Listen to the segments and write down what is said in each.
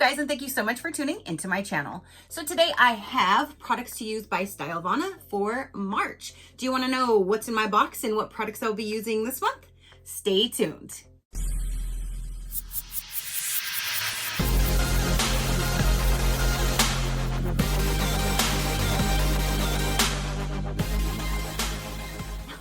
guys, and thank you so much for tuning into my channel. So today I have products to use by Stylevana for March. Do you want to know what's in my box and what products I'll be using this month? Stay tuned.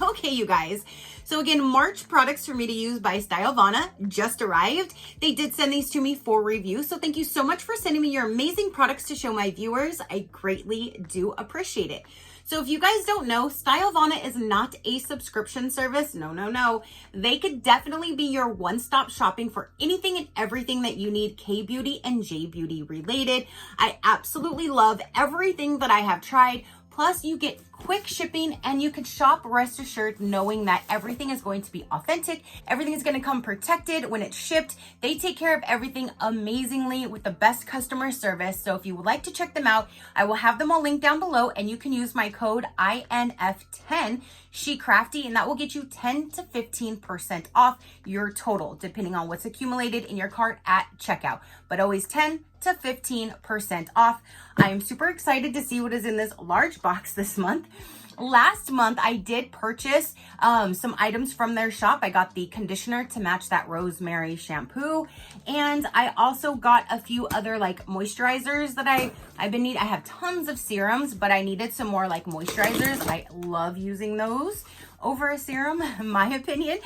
Okay, you guys. So again, March products for me to use by Stylevana just arrived. They did send these to me for review. So thank you so much for sending me your amazing products to show my viewers. I greatly do appreciate it. So if you guys don't know, Stylevana is not a subscription service. No. They could definitely be your one-stop shopping for anything and everything that you need K-beauty and J-beauty related. I absolutely love everything that I have tried. Plus, you get quick shipping and you can shop rest assured knowing that everything is going to be authentic. Everything is going to come protected when it's shipped. They take care of everything amazingly with the best customer service. So if you would like to check them out, I will have them all linked down below and you can use my code INF10 SheCrafty and that will get you 10 to 15% off your total depending on what's accumulated in your cart at checkout, but always 10 to 15% off. I am super excited to see what is in this large box this month. Last month, I did purchase some items from their shop. I got the conditioner to match that rosemary shampoo. And I also got a few other like moisturizers that I've been needing. I have tons of serums, but I needed some more like moisturizers. I love using those over a serum, in my opinion.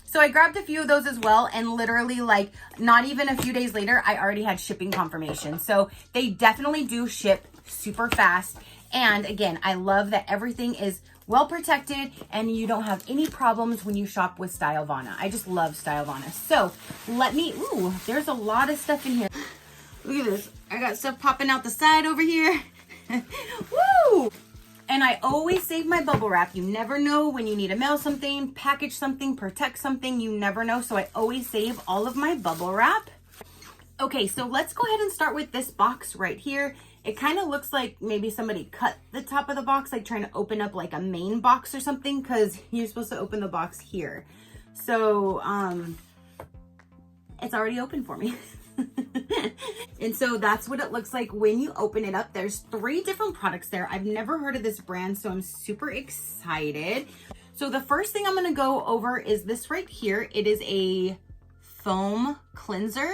So I grabbed a few of those as well, and literally like not even a few days later, I already had shipping confirmation. So they definitely do ship super fast. And again, I love that everything is well protected and you don't have any problems when you shop with Stylevana. I just love Stylevana. So there's a lot of stuff in here. Look at this. I got stuff popping out the side over here. Woo! And I always save my bubble wrap. You never know when you need to mail something, package something, protect something. You never know. So I always save all of my bubble wrap. Okay, so let's go ahead and start with this box right here. It kind of looks like maybe somebody cut the top of the box, like trying to open up like a main box or something, because you're supposed to open the box here. So it's already open for me. And so that's what it looks like when you open it up. There's 3 different products there. I've never heard of this brand, so I'm super excited. So the first thing I'm going to go over is this right here. It is a foam cleanser.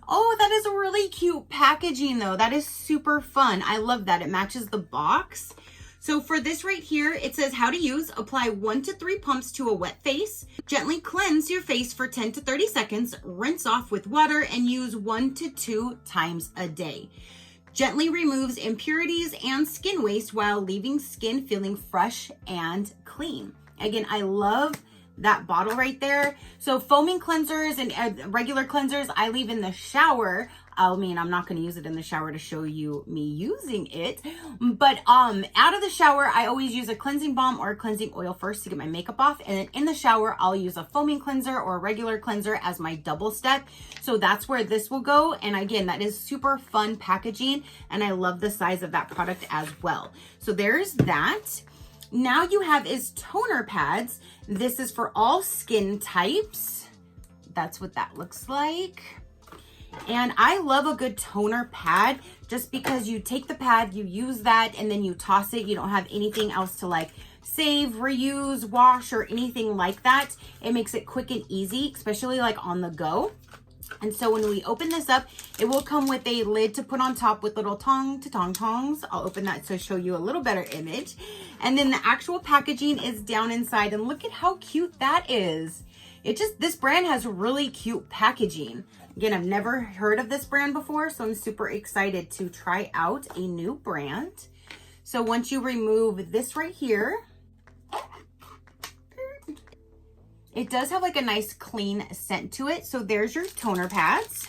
Oh, that is a really cute packaging though. That is super fun. I love that. It matches the box. So for this right here, it says how to use. Apply 1 to 3 pumps to a wet face. Gently cleanse your face for 10 to 30 seconds. Rinse off with water and use 1 to 2 times a day. Gently removes impurities and skin waste while leaving skin feeling fresh and clean. Again, I love that bottle right there. So foaming cleansers and regular cleansers, I leave in the shower. I mean, I'm not going to use it in the shower to show you me using it, but out of the shower, I always use a cleansing balm or a cleansing oil first to get my makeup off. And then in the shower, I'll use a foaming cleanser or a regular cleanser as my double step. So that's where this will go. And again, that is super fun packaging. And I love the size of that product as well. So there's that. Now you have is toner pads. This is for all skin types. That's what that looks like. And I love a good toner pad just because you take the pad, you use that, and then you toss it. You don't have anything else to like save, reuse, wash, or anything like that. It makes it quick and easy, especially like on the go. And so when we open this up, it will come with a lid to put on top with little tongs. I'll open that to show you a little better image. And then the actual packaging is down inside. And look at how cute that is. This brand has really cute packaging. Again, I've never heard of this brand before, so I'm super excited to try out a new brand. So once you remove this right here, it does have like a nice clean scent to it. So there's your toner pads.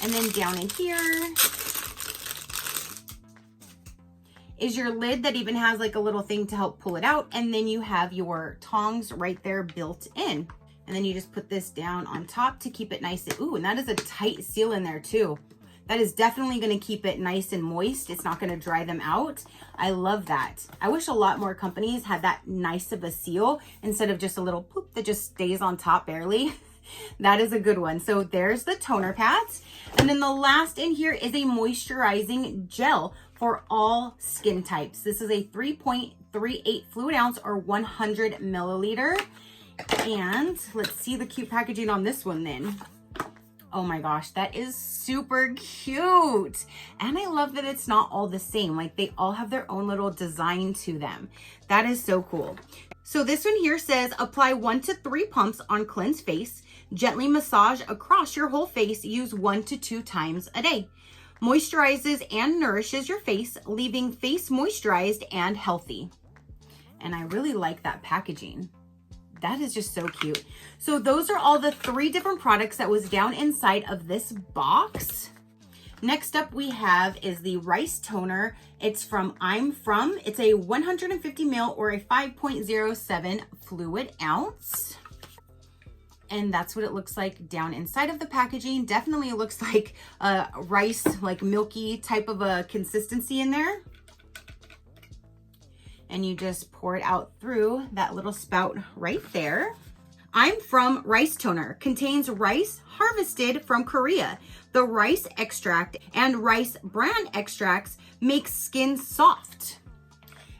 And then down in here is your lid that even has like a little thing to help pull it out. And then you have your tongs right there built in. And then you just put this down on top to keep it nice. And that is a tight seal in there too. That is definitely going to keep it nice and moist. It's not going to dry them out. I love that. I wish a lot more companies had that nice of a seal instead of just a little poop that just stays on top barely. That is a good one. So there's the toner pads. And then the last in here is a moisturizing gel for all skin types. This is a 3.38 fluid ounce or 100 milliliter. And let's see the cute packaging on this one then. Oh my gosh, that is super cute. And I love that it's not all the same. Like they all have their own little design to them. That is so cool. So this one here says apply 1 to 3 pumps on cleansed face. Gently massage across your whole face. Use 1 to 2 times a day. Moisturizes and nourishes your face, leaving face moisturized and healthy. And I really like that packaging. That is just so cute. So those are all the 3 different products that was down inside of this box. Next up we have is the rice toner. It's from It's a 150 ml or a 5.07 fluid ounce. And that's what it looks like down inside of the packaging. Definitely looks like a rice, like milky type of a consistency in there. And you just pour it out through that little spout right there. Rice toner contains rice harvested from Korea. The rice extract and rice bran extracts make skin soft.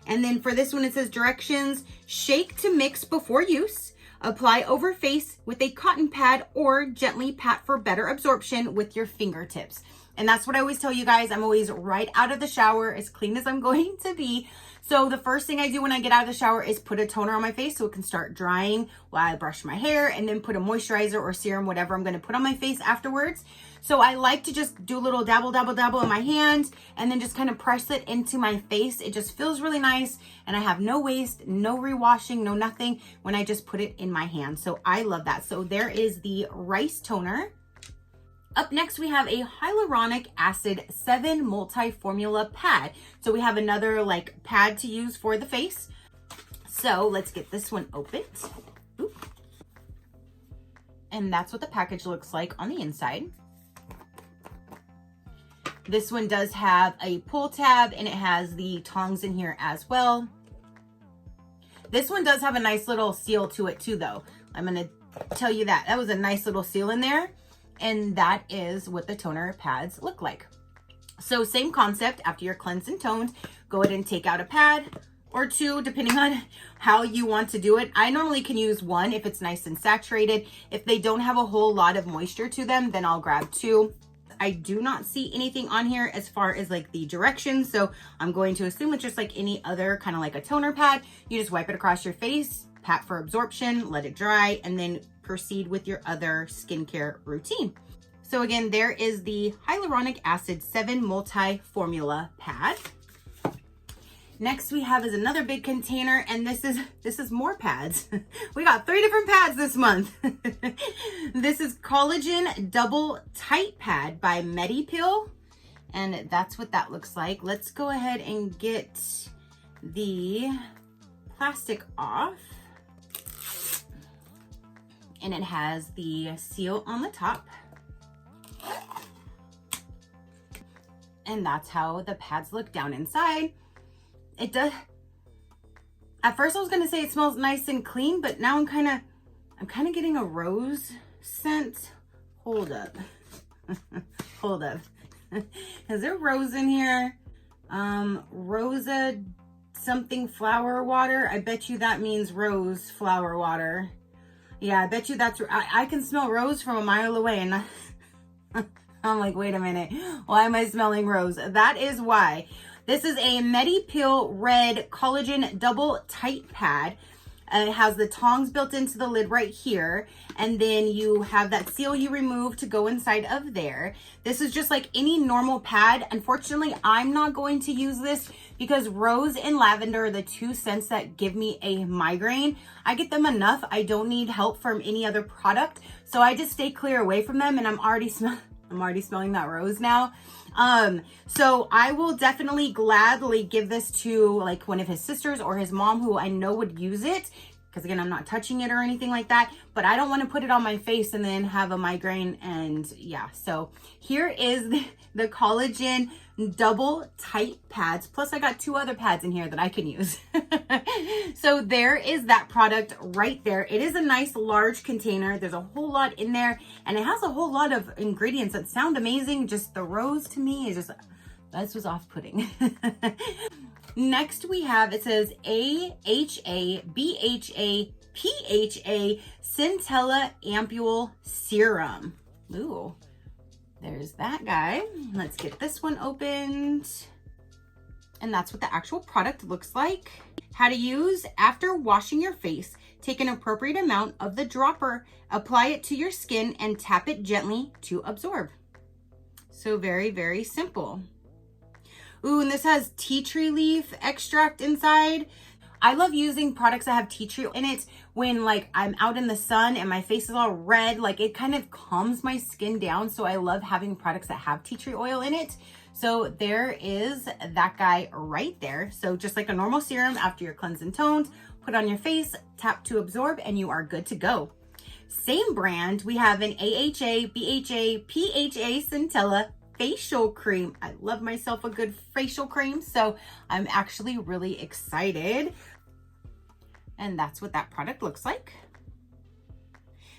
And then for this one, it says directions: shake to mix before use. Apply over face with a cotton pad or gently pat for better absorption with your fingertips. And that's what I always tell you guys. I'm always right out of the shower, as clean as I'm going to be. So the first thing I do when I get out of the shower is put a toner on my face so it can start drying while I brush my hair, and then put a moisturizer or serum, whatever I'm going to put on my face afterwards. So I like to just do a little dabble in my hand and then just kind of press it into my face. It just feels really nice, and I have no waste, no rewashing, no nothing when I just put it in my hand. So I love that. So there is the rice toner. Up next, we have a Hyaluronic Acid 7 multi-formula pad. So we have another like pad to use for the face. So let's get this one opened. Oop. And that's what the package looks like on the inside. This one does have a pull tab, and it has the tongs in here as well. This one does have a nice little seal to it too, though. I'm going to tell you that. That was a nice little seal in there. And that is what the toner pads look like. So same concept. After you're cleansed and toned, go ahead and take out a pad or 2, depending on how you want to do it. I normally can use 1 if it's nice and saturated. If they don't have a whole lot of moisture to them, then I'll grab 2. I do not see anything on here as far as like the directions, so I'm going to assume it's just like any other kind of like a toner pad. You just wipe it across your face, pat for absorption, let it dry, and then proceed with your other skincare routine. So again, there is the Hyaluronic Acid 7 multi-formula pad. Next we have is another big container, and this is more pads. We got 3 different pads this month. This is Collagen Double Tight Pad by Memopill, and that's what that looks like. Let's go ahead and get the plastic off. And it has the seal on the top. And that's how the pads look down inside. It does. At first I was gonna say it smells nice and clean, but now I'm kind of getting a rose scent. Hold up. Hold up. Is there rose in here? Rosa something flower water. I bet you that means rose flower water. Yeah, I bet you that's, I can smell rose from a mile away, and I'm like, wait a minute, why am I smelling rose? That is why. This is a Memopill Red Collagen Double Tight Pad. It has the tongs built into the lid right here, and then you have that seal you remove to go inside of there. This is just like any normal pad. Unfortunately, I'm not going to use this because rose and lavender are the 2 scents that give me a migraine. I get them enough. I don't need help from any other product, so I just stay clear away from them, and I'm already smelling that rose now. So I will definitely gladly give this to like one of his sisters or his mom who I know would use it. because again, I'm not touching it or anything like that, but I don't want to put it on my face and then have a migraine. And yeah, so here is the Collagen double tight pads. Plus I got 2 other pads in here that I can use. So there is that product right there. It is a nice large container. There's a whole lot in there and it has a whole lot of ingredients that sound amazing. Just the rose to me is just, this was off-putting. Next we have, it says AHA, BHA, PHA, Phalacintella Ampule Serum. Ooh, there's that guy. Let's get this one opened. And that's what the actual product looks like. How to use: after washing your face, take an appropriate amount of the dropper, apply it to your skin and tap it gently to absorb. So very, very simple. Ooh, and this has tea tree leaf extract inside. I love using products that have tea tree in it when like I'm out in the sun and my face is all red. Like it kind of calms my skin down. So I love having products that have tea tree oil in it. So there is that guy right there. So just like a normal serum, after you're cleansed and toned, put on your face, tap to absorb, and you are good to go. Same brand, we have an AHA, BHA, PHA Centella facial cream. I love myself a good facial cream, so I'm actually really excited. And that's what that product looks like.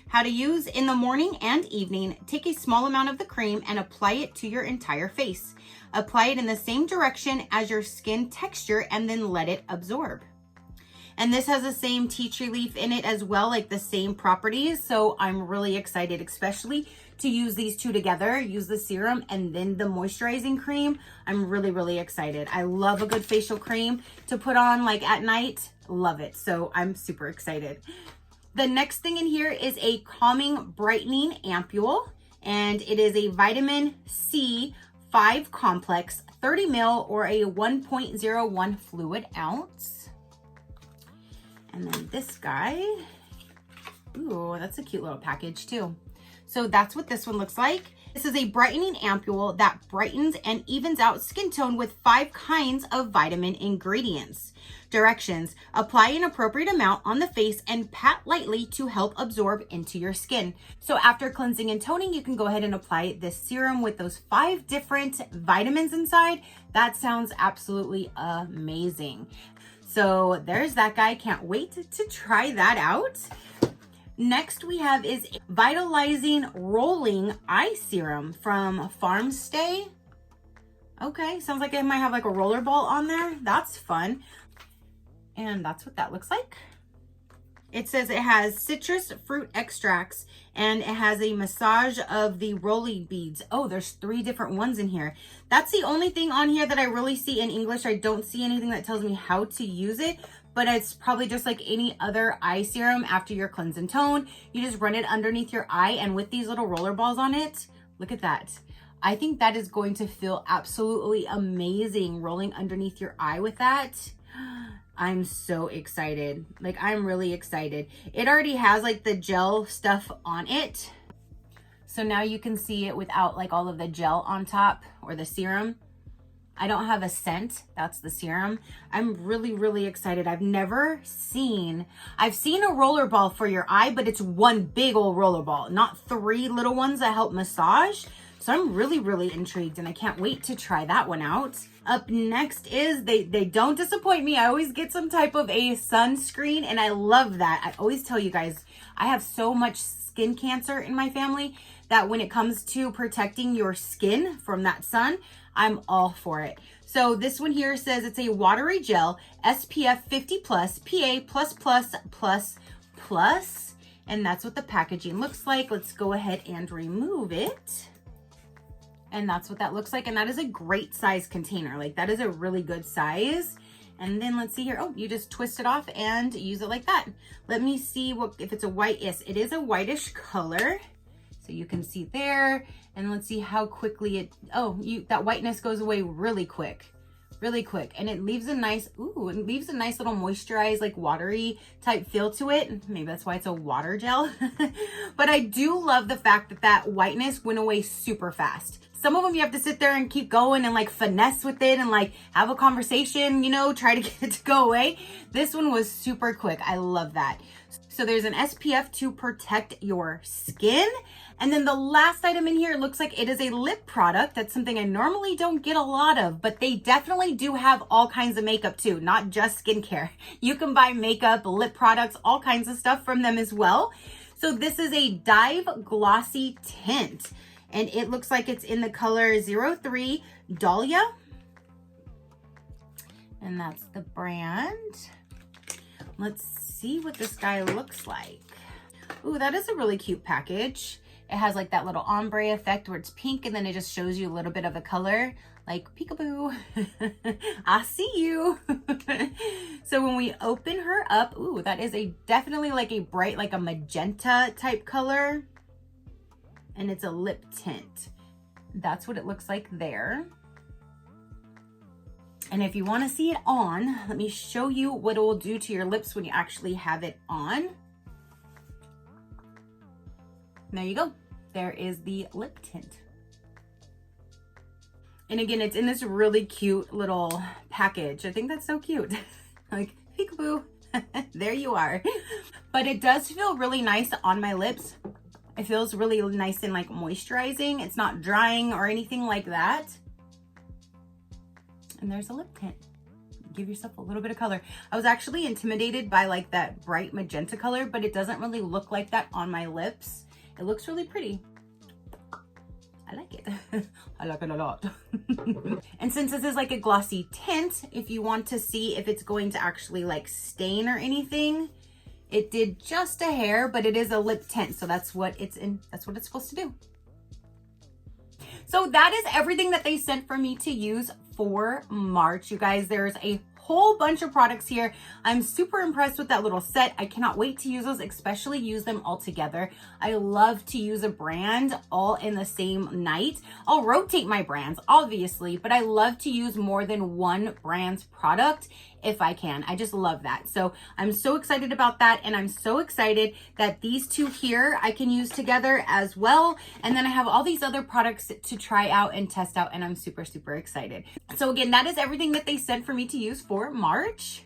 How to use: in the morning and evening, take a small amount of the cream and apply it to your entire face. Apply it in the same direction as your skin texture and then let it absorb. And this has the same tea tree leaf in it as well, like the same properties. So I'm really excited, especially to use these 2 together, use the serum and then the moisturizing cream. I'm really, really excited. I love a good facial cream to put on like at night. Love it. So I'm super excited. The next thing in here is a calming brightening ampule, and it is a vitamin C 5 complex, 30 ml or a 1.01 fluid ounce. And then this guy, ooh, that's a cute little package too. So that's what this one looks like. This is a brightening ampule that brightens and evens out skin tone with 5 kinds of vitamin ingredients. Directions: apply an appropriate amount on the face and pat lightly to help absorb into your skin. So after cleansing and toning, you can go ahead and apply this serum with those 5 different vitamins inside. That sounds absolutely amazing. So there's that guy. Can't wait to try that out. Next we have is Vitalizing Rolling Eye Serum from Farmstay. Okay, sounds like it might have like a roller ball on there. That's fun. And that's what that looks like. It says it has citrus fruit extracts and it has a massage of the rolling beads. Oh, there's 3 different ones in here. That's the only thing on here that I really see in English. I don't see anything that tells me how to use it, but it's probably just like any other eye serum. After you're cleansed and toned, you just run it underneath your eye, and with these little roller balls on it, look at that. I think that is going to feel absolutely amazing rolling underneath your eye with that. I'm so excited. Like, I'm really excited. It already has like the gel stuff on it. So now you can see it without like all of the gel on top or the serum. I don't have a scent. That's the serum. I'm really, really excited. I've seen a roller ball for your eye, but it's one big old roller ball, not 3 little ones that help massage. So I'm really, really intrigued and I can't wait to try that one out. Up next is, they don't disappoint me. I always get some type of a sunscreen and I love that. I always tell you guys, I have so much skin cancer in my family that when it comes to protecting your skin from that sun, I'm all for it. So this one here says it's a watery gel, SPF 50+, PA+++++, and that's what the packaging looks like. Let's go ahead and remove it. And that's what that looks like. And that is a great size container. Like, that is a really good size. And then let's see here. Oh, you just twist it off and use it like that. Let me see if it's a white. Yes, it is a whitish color. So you can see there. And let's see how quickly that whiteness goes away really quick. really quick, and it leaves a nice, it leaves a nice little moisturized, like watery type feel to it. Maybe that's why it's a water gel. But I do love the fact that that whiteness went away super fast. Some of them you have to sit there and keep going and like finesse with it and like have a conversation, you know, try to get it to go away. This one was super quick. I love that. So there's an SPF to protect your skin. And then the last item in here looks like it is a lip product. That's something I normally don't get a lot of, but they definitely do have all kinds of makeup too, not just skincare. You can buy makeup, lip products, all kinds of stuff from them as well. So this is a Dive Glossy Tint, and it looks like it's in the color 03 Dahlia. And that's the brand. Let's see what this guy looks like. Ooh, that is a really cute package. It has like that little ombre effect where it's pink and then it just shows you a little bit of the color, like peekaboo. I see you. So when we open her up, ooh, that is definitely like a bright, like a magenta type color. And it's a lip tint. That's what it looks like there. And if you want to see it on, let me show you what it will do to your lips when you actually have it on. And there you go. There is the lip tint. And again, it's in this really cute little package. I think that's so cute. Like, peekaboo. There you are. But it does feel really nice on my lips. It feels really nice and like moisturizing. It's not drying or anything like that. And there's a lip tint. Give yourself a little bit of color. I was actually intimidated by like that bright magenta color, but it doesn't really look like that on my lips. It looks really pretty. I like it. I like it a lot. And since this is like a glossy tint, if you want to see if it's going to actually like stain or anything, it did just a hair, but it is a lip tint. So that's what it's in. That's what it's supposed to do. So that is everything that they sent for me to use for March. You guys, there's a whole bunch of products here. I'm super impressed with that little set. I cannot wait to use those, especially use them all together. I love to use a brand all in the same night. I'll rotate my brands, obviously, but I love to use more than one brand's product if I can. I just love that. So I'm so excited about that. And I'm so excited that these two here I can use together as well. And then I have all these other products to try out and test out. And I'm super, super excited. So again, that is everything that they sent for me to use for March.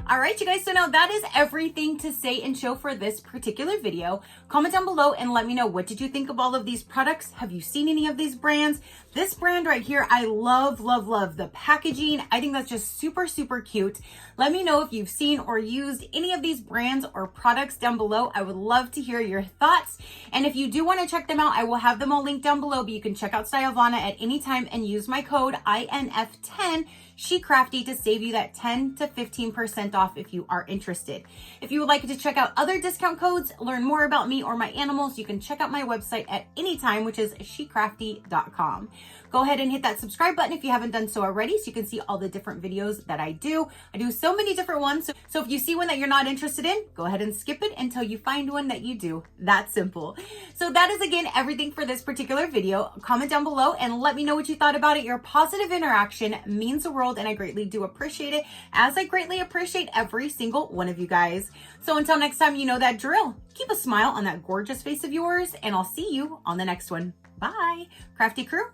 All right, you guys, so now that is everything to say and show for this particular video. Comment down below and let me know, what did you think of all of these products? Have you seen any of these brands? This brand right here, I love, love, love the packaging. I think that's just super, super cute. Let me know if you've seen or used any of these brands or products down below. I would love to hear your thoughts. And if you do want to check them out, I will have them all linked down below, but you can check out Stylevana at any time and use my code INF10 SheCrafty to save you that 10 to 15% off if you are interested. If you would like to check out other discount codes, learn more about me or my animals, you can check out my website at any time, which is SheCrafty.com. Go ahead and hit that subscribe button if you haven't done so already, so you can see all the different videos that I do. I do so many different ones. So if you see one that you're not interested in, go ahead and skip it until you find one that you do. That simple. So that is, again, everything for this particular video. Comment down below and let me know what you thought about it. Your positive interaction means the world, and I greatly do appreciate it, as I greatly appreciate every single one of you guys. So until next time, you know that drill. Keep a smile on that gorgeous face of yours, and I'll see you on the next one. Bye. Crafty crew.